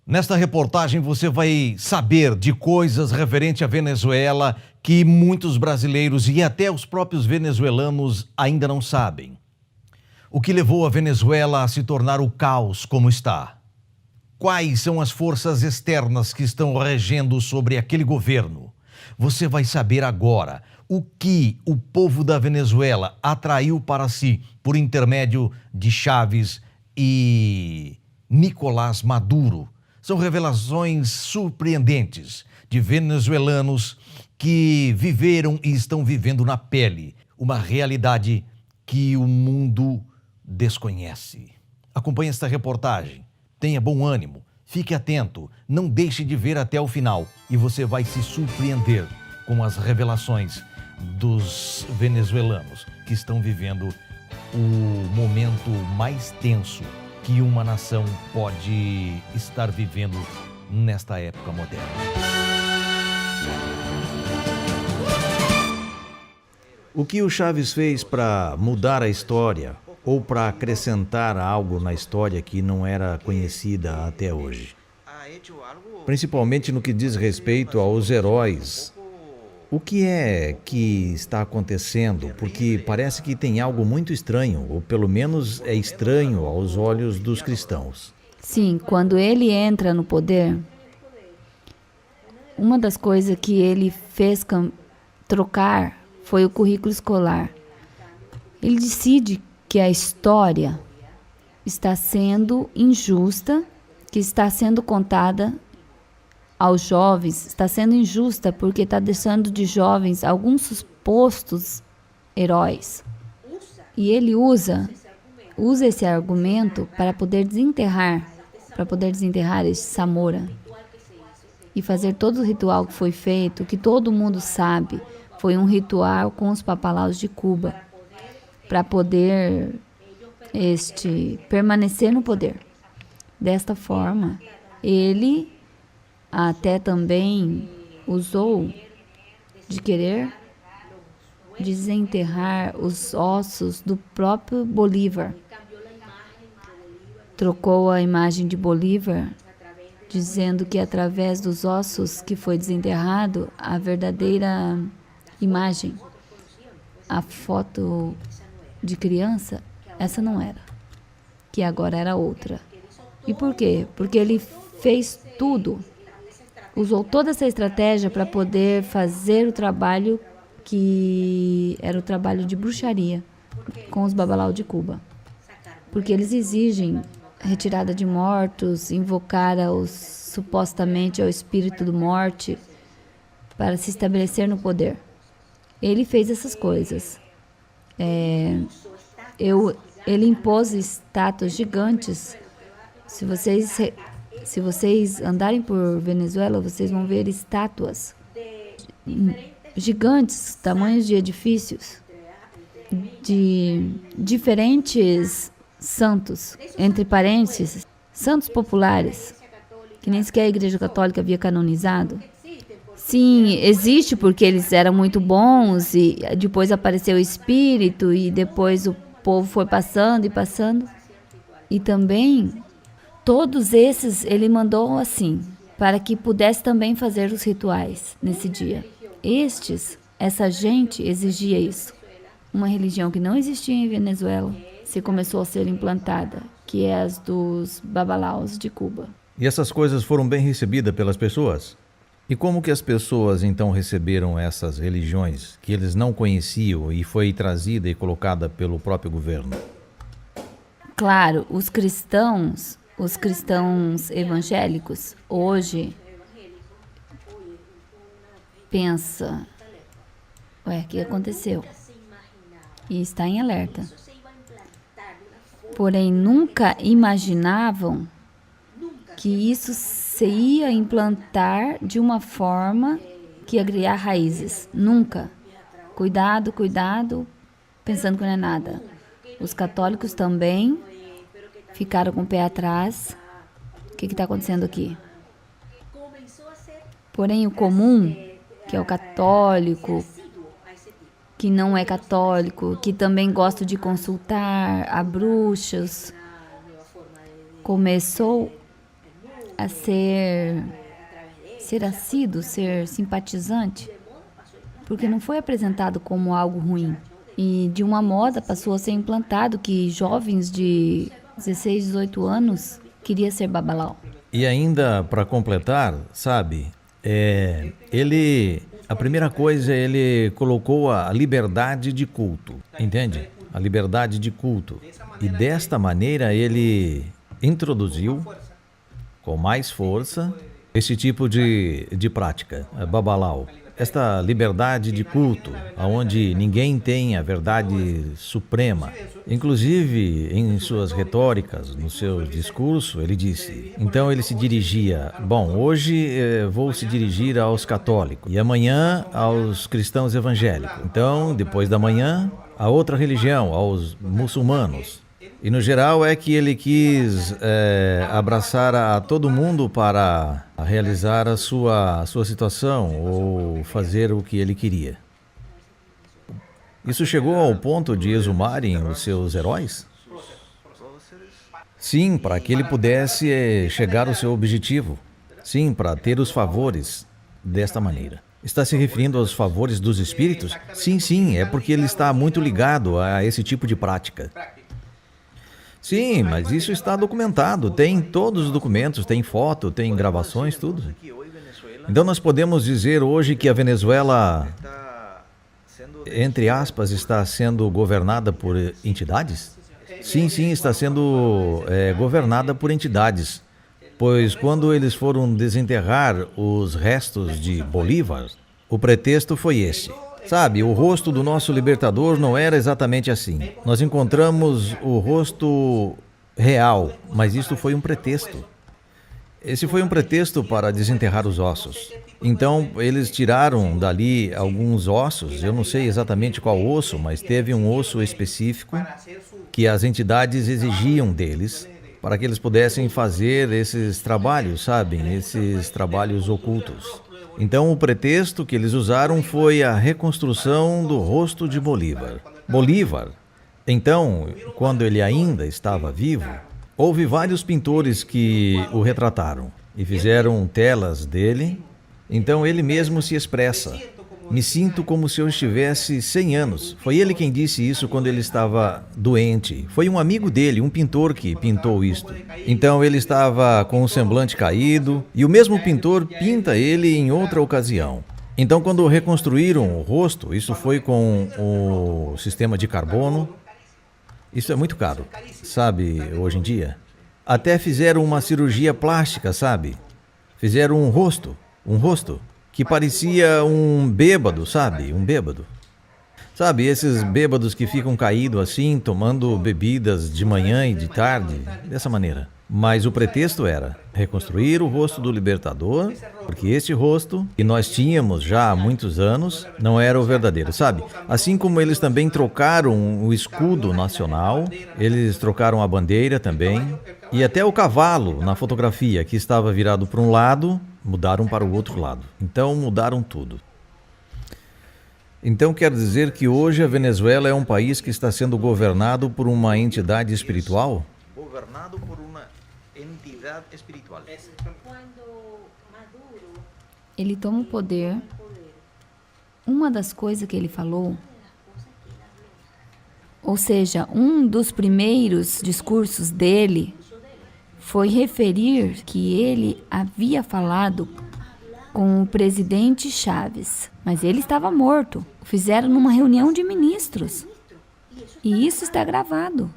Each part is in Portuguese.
Nesta reportagem você vai saber de coisas referente à Venezuela que muitos brasileiros e até os próprios venezuelanos ainda não sabem. O que levou a Venezuela a se tornar o caos como está? Quais são as forças externas que estão regendo sobre aquele governo? Você vai saber agora o que o povo da Venezuela atraiu para si por intermédio de Chávez e Nicolás Maduro. São revelações surpreendentes de venezuelanos que viveram e estão vivendo na pele uma realidade que o mundo desconhece. Acompanhe esta reportagem, tenha bom ânimo, fique atento, não deixe de ver até o final e você vai se surpreender com as revelações dos venezuelanos que estão vivendo o momento mais tenso que uma nação pode estar vivendo nesta época moderna. O que o Chávez fez para mudar a história ou para acrescentar algo na história que não era conhecida até hoje? Principalmente no que diz respeito aos heróis. O que é que está acontecendo? Porque parece que tem algo muito estranho, ou pelo menos é estranho aos olhos dos cristãos. Sim, quando ele entra no poder, uma das coisas que ele fez trocar foi o currículo escolar. Ele decide que a história está sendo injusta, que está sendo contada aos jovens, está sendo injusta porque está deixando de jovens alguns supostos heróis. E ele usa esse argumento para poder desenterrar esse Samora e fazer todo o ritual que foi feito, que todo mundo sabe, foi um ritual com os papalaus de Cuba, para poder permanecer no poder. Desta forma, ele até também usou de querer desenterrar os ossos do próprio Bolívar. Trocou a imagem de Bolívar, dizendo que através dos ossos que foi desenterrado, a verdadeira imagem, a foto de criança, essa não era, que agora era outra. E por quê? Porque ele fez tudo, usou toda essa estratégia para poder fazer o trabalho que era o trabalho de bruxaria com os Babalaos de Cuba. Porque eles exigem retirada de mortos, invocar supostamente ao espírito do morte para se estabelecer no poder. Ele fez essas coisas. Ele impôs estátuas gigantes. Se vocês andarem por Venezuela, vocês vão ver estátuas gigantes, tamanhos de edifícios, de diferentes santos, entre parênteses, santos populares, que nem sequer a Igreja Católica havia canonizado. Sim, existe porque eles eram muito bons e depois apareceu o Espírito e depois o povo foi passando e passando. E também, todos esses ele mandou assim, para que pudesse também fazer os rituais nesse dia. Essa gente exigia isso. Uma religião que não existia em Venezuela se começou a ser implantada, que é as dos Babalaos de Cuba. E essas coisas foram bem recebidas pelas pessoas? E como que as pessoas então receberam essas religiões que eles não conheciam e foi trazida e colocada pelo próprio governo? Claro, os cristãos evangélicos hoje pensa, o que aconteceu? E está em alerta. Porém, nunca imaginavam que isso se ia implantar de uma forma que ia criar raízes. Nunca. Cuidado, pensando que não é nada. Os católicos também ficaram com o pé atrás. O que está acontecendo aqui? Porém, o comum, que é o católico, que não é católico, que também gosta de consultar a bruxas, começou a ser assíduo, ser simpatizante, porque não foi apresentado como algo ruim. E de uma moda passou a ser implantado que jovens de 16, 18 anos queriam ser babalau. E ainda para completar, sabe, a primeira coisa, ele colocou a liberdade de culto, entende? A liberdade de culto. E desta maneira ele introduziu com mais força esse tipo de prática, babalau. Esta liberdade de culto, onde ninguém tem a verdade suprema. Inclusive, em suas retóricas, no seu discurso, ele disse, então ele se dirigia, hoje vou se dirigir aos católicos e amanhã aos cristãos evangélicos. Então, depois da manhã, a outra religião, aos muçulmanos. E no geral é que ele quis abraçar a todo mundo para realizar a sua situação ou fazer o que ele queria. Isso chegou ao ponto de exumarem os seus heróis? Sim, para que ele pudesse chegar ao seu objetivo. Sim, para ter os favores desta maneira. Está se referindo aos favores dos espíritos? Sim, é porque ele está muito ligado a esse tipo de prática. Sim, mas isso está documentado, tem todos os documentos, tem foto, tem gravações, tudo. Então nós podemos dizer hoje que a Venezuela, entre aspas, está sendo governada por entidades? Sim, está sendo governada por entidades, pois quando eles foram desenterrar os restos de Bolívar, o pretexto foi esse. Sabe, o rosto do nosso libertador não era exatamente assim. Nós encontramos o rosto real, mas isso foi um pretexto. Esse foi um pretexto para desenterrar os ossos. Então, eles tiraram dali alguns ossos, eu não sei exatamente qual osso, mas teve um osso específico que as entidades exigiam deles para que eles pudessem fazer esses trabalhos, sabem, esses trabalhos ocultos. Então, o pretexto que eles usaram foi a reconstrução do rosto de Bolívar. Então, quando ele ainda estava vivo, houve vários pintores que o retrataram e fizeram telas dele. Então, ele mesmo se expressa. Me sinto como se eu estivesse 100 anos. Foi ele quem disse isso quando ele estava doente. Foi um amigo dele, um pintor, que pintou isto. Então ele estava com o semblante caído e o mesmo pintor pinta ele em outra ocasião. Então quando reconstruíram o rosto, isso foi com o sistema de carbono. Isso é muito caro, sabe, hoje em dia. Até fizeram uma cirurgia plástica, sabe? Fizeram um rosto. Que parecia um bêbado, sabe? Um bêbado. Sabe, esses bêbados que ficam caídos assim, tomando bebidas de manhã e de tarde, dessa maneira. Mas o pretexto era reconstruir o rosto do libertador, porque esse rosto, que nós tínhamos já há muitos anos, não era o verdadeiro, sabe? Assim como eles também trocaram o escudo nacional, eles trocaram a bandeira também, e até o cavalo na fotografia, que estava virado para um lado, mudaram para o outro lado. Então mudaram tudo. Então quer dizer que hoje a Venezuela é um país que está sendo governado por uma entidade espiritual? Governado por uma entidade espiritual. Ele toma o poder. Uma das coisas que ele falou, ou seja, um dos primeiros discursos dele foi referir que ele havia falado com o presidente Chávez, mas ele estava morto. O fizeram numa reunião de ministros. E isso está gravado.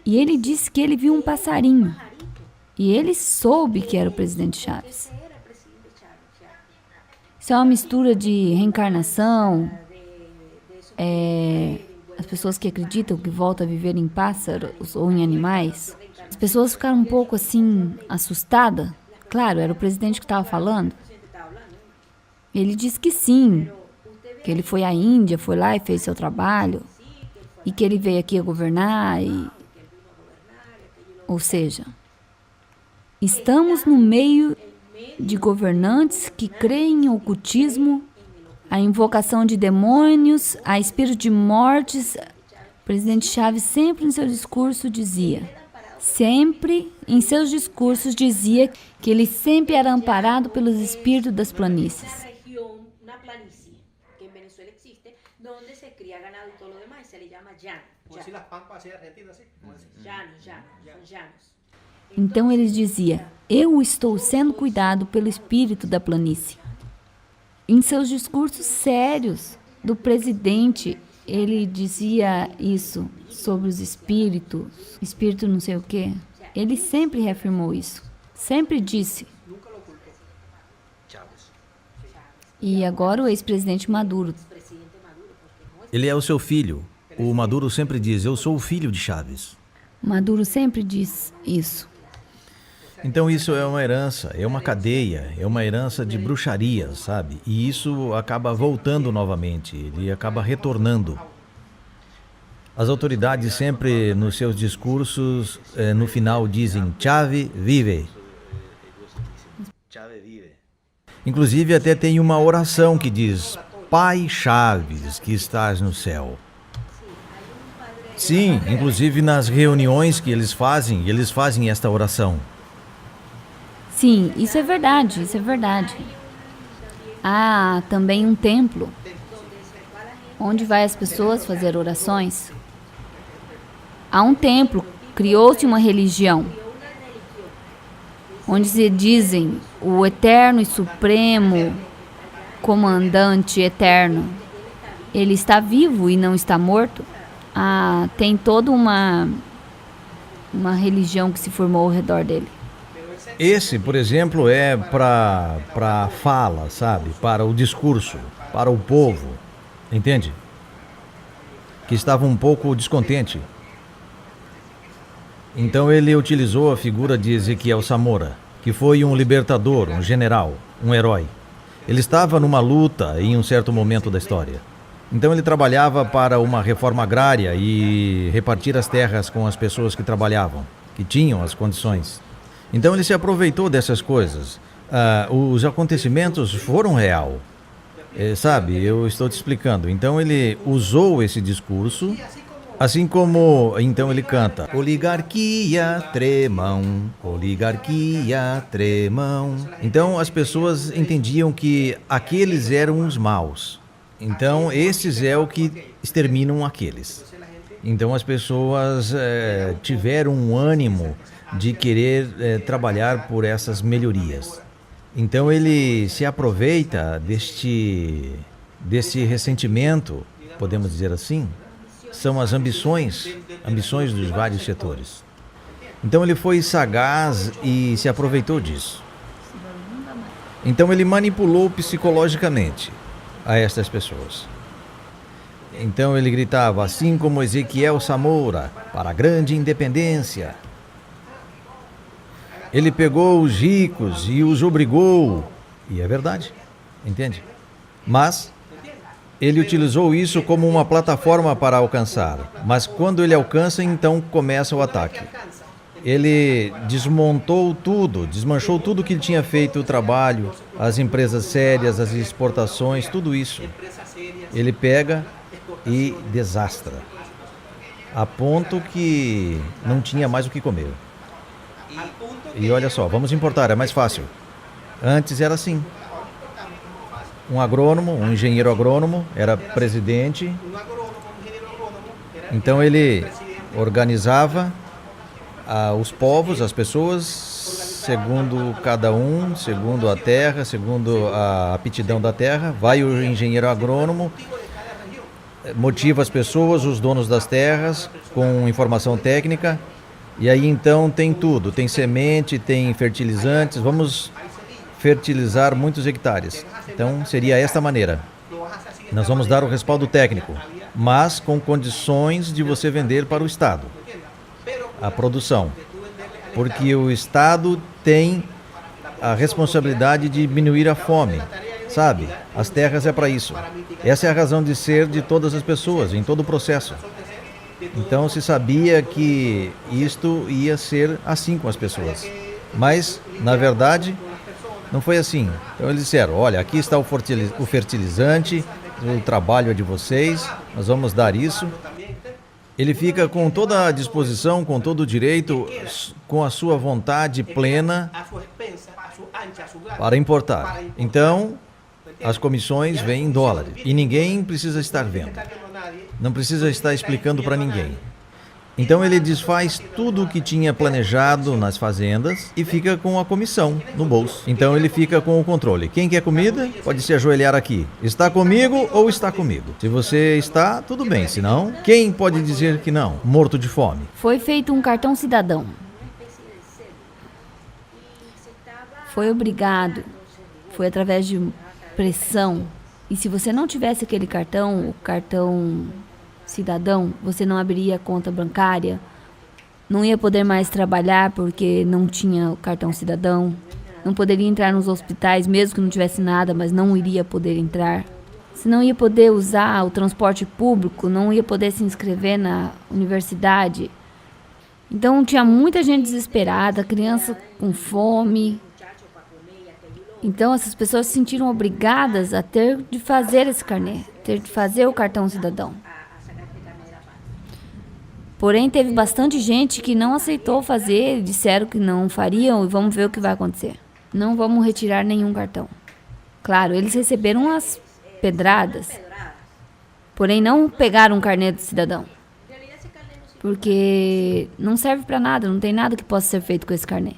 E ele disse que ele viu um passarinho. E ele soube que era o presidente Chávez. Isso é uma mistura de reencarnação, as pessoas que acreditam que voltam a viver em pássaros ou em animais. As pessoas ficaram um pouco assim, assustadas. Claro, era o presidente que estava falando. Ele disse que sim, que ele foi à Índia, foi lá e fez seu trabalho, e que ele veio aqui a governar. Ou seja, estamos no meio de governantes que creem em ocultismo, a invocação de demônios, a espírito de mortes. O presidente Chávez sempre em seu discurso dizia que ele sempre era amparado pelos espíritos das planícies. Una planicie que en Venezuela existe, donde se cría ganado y todo lo demás, y se le llama llano. Como si las pampas así argentinas, así. Llanos, son llanos. Então eles diziam: eu estou sendo cuidado pelo espírito da planície. Em seus discursos sérios do presidente, ele dizia isso sobre os espíritos, espírito não sei o quê. Ele sempre reafirmou isso, sempre disse. E agora o ex-presidente Maduro. Ele é o seu filho. O Maduro sempre diz: eu sou o filho de Chávez. Maduro sempre diz isso. Então isso é uma herança, é uma cadeia, é uma herança de bruxaria, sabe? E isso acaba voltando novamente, ele acaba retornando. As autoridades sempre nos seus discursos, no final dizem Chávez vive. Inclusive até tem uma oração que diz: Pai Chaves, que estás no céu. Sim, inclusive nas reuniões que eles fazem esta oração. Sim, isso é verdade, isso é verdade. Há também um templo onde vai as pessoas fazer orações. Há um templo, criou-se uma religião onde se dizem o eterno e supremo comandante eterno, ele está vivo e não está morto. Tem toda uma religião que se formou ao redor dele. Esse, por exemplo, é para a fala, sabe? Para o discurso, para o povo, entende? Que estava um pouco descontente. Então ele utilizou a figura de Ezequiel Samora, que foi um libertador, um general, um herói. Ele estava numa luta em um certo momento da história. Então ele trabalhava para uma reforma agrária e repartir as terras com as pessoas que trabalhavam, que tinham as condições. Então ele se aproveitou dessas coisas. Os acontecimentos foram real. Sabe, eu estou te explicando. Então ele usou esse discurso, assim como então ele canta: oligarquia, tremão, oligarquia, tremão. Então as pessoas entendiam que aqueles eram os maus. Então esses é o que exterminam aqueles. Então as pessoas tiveram um ânimo de querer trabalhar por essas melhorias. Então ele se aproveita deste ressentimento, podemos dizer assim, são as ambições dos vários setores. Então ele foi sagaz e se aproveitou disso. Então ele manipulou psicologicamente a estas pessoas. Então ele gritava, assim como Ezequiel Samora, para a grande independência. Ele pegou os ricos e os obrigou, e é verdade, entende? Mas ele utilizou isso como uma plataforma para alcançar, mas quando ele alcança, então começa o ataque. Ele desmontou tudo, desmanchou tudo que ele tinha feito, o trabalho, as empresas sérias, as exportações, tudo isso. Ele pega e desastra, a ponto que não tinha mais o que comer. E olha só, vamos importar, é mais fácil. Antes era assim. Um agrônomo, um engenheiro agrônomo, era presidente. Então ele organizava os povos, as pessoas, segundo cada um, segundo a terra, segundo a aptidão da terra. Vai o engenheiro agrônomo, motiva as pessoas, os donos das terras, com informação técnica. E aí então tem tudo, tem semente, tem fertilizantes, vamos fertilizar muitos hectares. Então seria esta maneira. Nós vamos dar o respaldo técnico, mas com condições de você vender para o Estado a produção. Porque o Estado tem a responsabilidade de diminuir a fome, sabe? As terras é para isso. Essa é a razão de ser de todas as pessoas, em todo o processo. Então se sabia que isto ia ser assim com as pessoas. Mas, na verdade, não foi assim. Então eles disseram, olha, aqui está o fertilizante, o trabalho é de vocês, nós vamos dar isso. Ele fica com toda a disposição, com todo o direito, com a sua vontade plena plancha, sudar. para importar. Então, as comissões vêm em dólares e ninguém precisa estar vendo. Está viendo nadie. Não precisa estar explicando para ninguém. Então ele desfaz tudo o que tinha planejado nas fazendas e fica com a comissão no bolso. Então ele fica com o controle. Quem quer comida, pode se ajoelhar aqui. Está comigo ou está comigo? Se você está, tudo bem. Se não, quem pode dizer que não? Morto de fome. Foi feito um cartão cidadão. Foi obrigado. Foi através de pressão. E se você não tivesse aquele cartão, o cartão cidadão, você não abriria conta bancária, não ia poder mais trabalhar porque não tinha o cartão cidadão, não poderia entrar nos hospitais mesmo que não tivesse nada, mas não iria poder entrar. Você não ia poder usar o transporte público, não ia poder se inscrever na universidade. Então tinha muita gente desesperada, criança com fome. Então essas pessoas se sentiram obrigadas a ter de fazer esse carnê, ter de fazer o cartão cidadão. Porém, teve bastante gente que não aceitou fazer, disseram que não fariam e vamos ver o que vai acontecer. Não vamos retirar nenhum cartão. Claro, eles receberam as pedradas, porém não pegaram um carnê do cidadão. Porque não serve para nada, não tem nada que possa ser feito com esse carnê.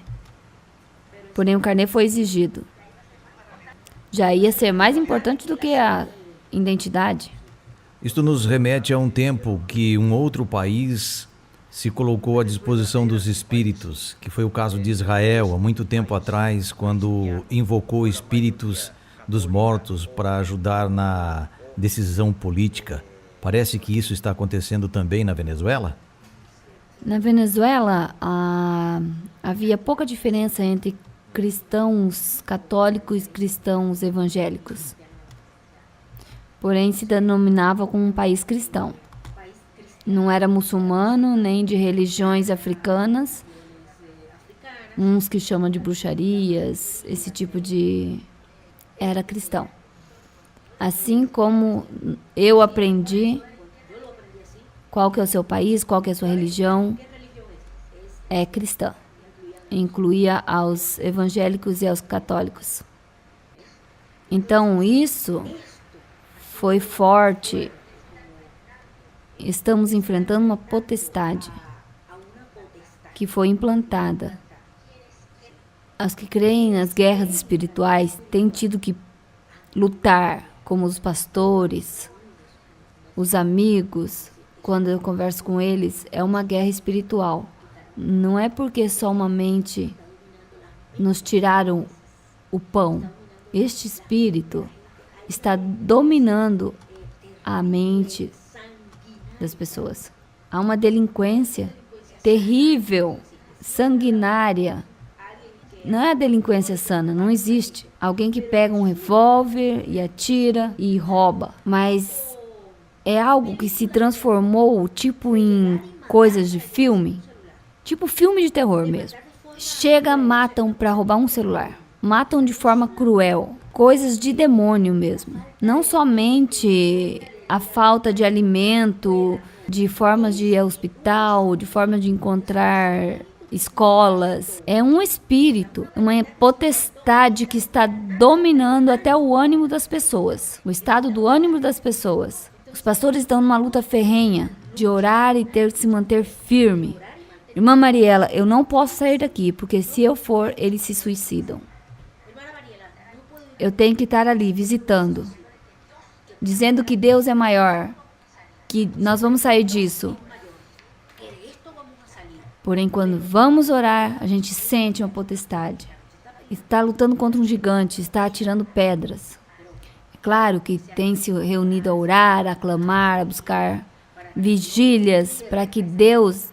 Porém, o carnê foi exigido. Já ia ser mais importante do que a identidade. Isto nos remete a um tempo que um outro país se colocou à disposição dos espíritos, que foi o caso de Israel, há muito tempo atrás, quando invocou espíritos dos mortos para ajudar na decisão política. Parece que isso está acontecendo também na Venezuela? Na Venezuela, havia pouca diferença entre cristãos católicos e cristãos evangélicos. Porém, se denominava como um país cristão. Não era muçulmano, nem de religiões africanas. Uns que chamam de bruxarias, esse tipo de... Era cristão. Assim como eu aprendi qual que é o seu país, qual que é a sua religião, é cristã. Incluía aos evangélicos e aos católicos. Então, isso foi forte. Estamos enfrentando uma potestade que foi implantada. Os que creem nas guerras espirituais têm tido que lutar, como os pastores, os amigos. Quando eu converso com eles, é uma guerra espiritual. Não é porque somente nos tiraram o pão. Este espírito está dominando a mente das pessoas. Há uma delinquência terrível, sanguinária. Não é a delinquência sana, não existe. Alguém que pega um revólver e atira e rouba. Mas é algo que se transformou tipo em coisas de filme. Tipo filme de terror mesmo. Chega, matam para roubar um celular. Matam de forma cruel. Coisas de demônio mesmo. Não somente a falta de alimento, de formas de ir ao hospital, de formas de encontrar escolas. É um espírito, uma potestade que está dominando até o ânimo das pessoas. O estado do ânimo das pessoas. Os pastores estão numa luta ferrenha de orar e ter que se manter firme. Irmã Mariela, eu não posso sair daqui, porque se eu for, eles se suicidam. Eu tenho que estar ali, visitando, dizendo que Deus é maior, que nós vamos sair disso. Porém, quando vamos orar, a gente sente uma potestade. Está lutando contra um gigante, está atirando pedras. É claro que tem se reunido a orar, a clamar, a buscar vigílias para que Deus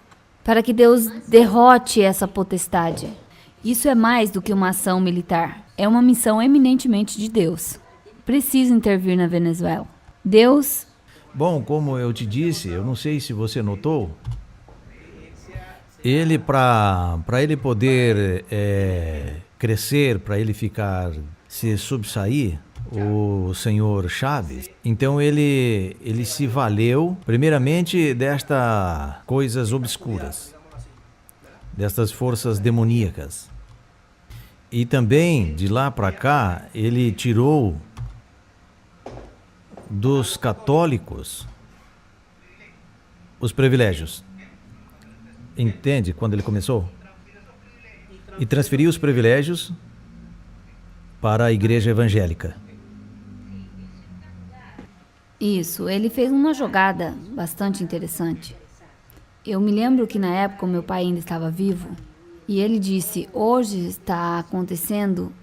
derrote essa potestade. Isso é mais do que uma ação militar. É uma missão eminentemente de Deus. Precisa intervir na Venezuela. Deus... Bom, como eu te disse, eu não sei se você notou, ele para ele poder crescer, para ele se subsair, o senhor Chaves, então ele se valeu primeiramente destas coisas obscuras, destas forças demoníacas. E também, de lá para cá, ele tirou dos católicos os privilégios. Entende quando ele começou? E transferiu os privilégios para a igreja evangélica. Isso, ele fez uma jogada bastante interessante. Eu me lembro que na época o meu pai ainda estava vivo e ele disse: hoje está acontecendo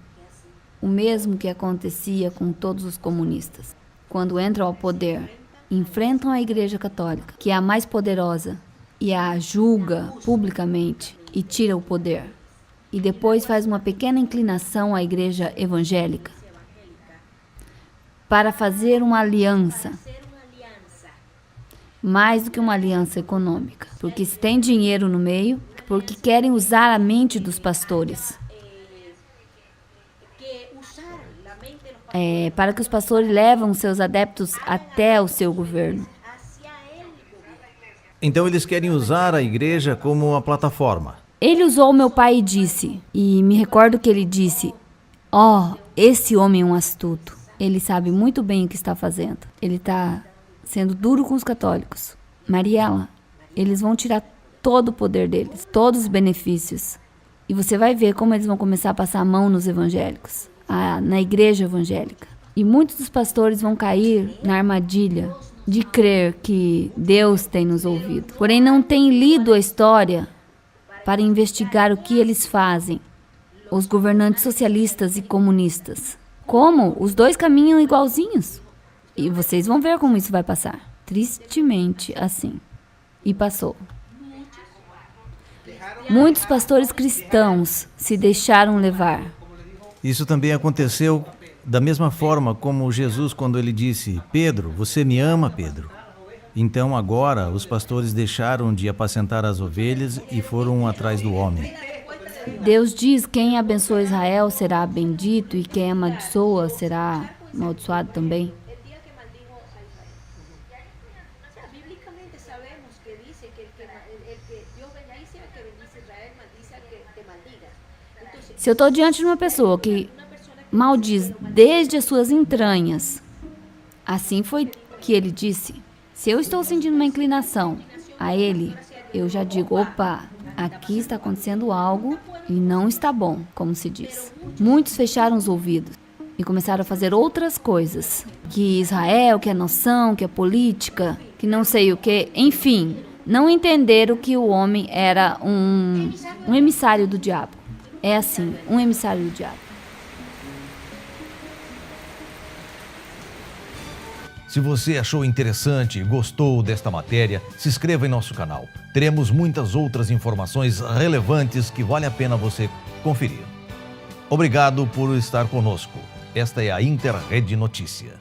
o mesmo que acontecia com todos os comunistas. Quando entram ao poder, enfrentam a Igreja Católica, que é a mais poderosa, e a julga publicamente e tira o poder. E depois faz uma pequena inclinação à Igreja Evangélica para fazer uma aliança. Mais do que uma aliança econômica, porque se tem dinheiro no meio, porque querem usar a mente dos pastores. Para que os pastores levam seus adeptos até o seu governo. Então eles querem usar a igreja como uma plataforma. Ele usou meu pai e disse, e me recordo que ele disse: "Oh, esse homem é um astuto. Ele sabe muito bem o que está fazendo. Ele está sendo duro com os católicos. Mariela, eles vão tirar todo o poder deles, todos os benefícios. E você vai ver como eles vão começar a passar a mão nos evangélicos, na igreja evangélica. E muitos dos pastores vão cair na armadilha de crer que Deus tem nos ouvido. Porém, não têm lido a história para investigar o que eles fazem, os governantes socialistas e comunistas. Como? Os dois caminham igualzinhos. E vocês vão ver como isso vai passar. Tristemente assim. E passou. Muitos pastores cristãos se deixaram levar. Isso também aconteceu da mesma forma como Jesus, quando ele disse: Pedro, você me ama, Pedro? Então agora os pastores deixaram de apacentar as ovelhas e foram atrás do homem. Deus diz: quem abençoa Israel será bendito e quem amaldiçoa será amaldiçoado também. Se eu estou diante de uma pessoa que maldiz desde as suas entranhas, assim foi que ele disse. Se eu estou sentindo uma inclinação a ele, eu já digo: opa, aqui está acontecendo algo e não está bom, como se diz. Muitos fecharam os ouvidos e começaram a fazer outras coisas. Que Israel, que a nação, que a política, que não sei o que, enfim, não entenderam que o homem era um emissário do diabo. É assim, um emissário do diabo. Se você achou interessante e gostou desta matéria, se inscreva em nosso canal. Teremos muitas outras informações relevantes que vale a pena você conferir. Obrigado por estar conosco. Esta é a Interrede Notícia.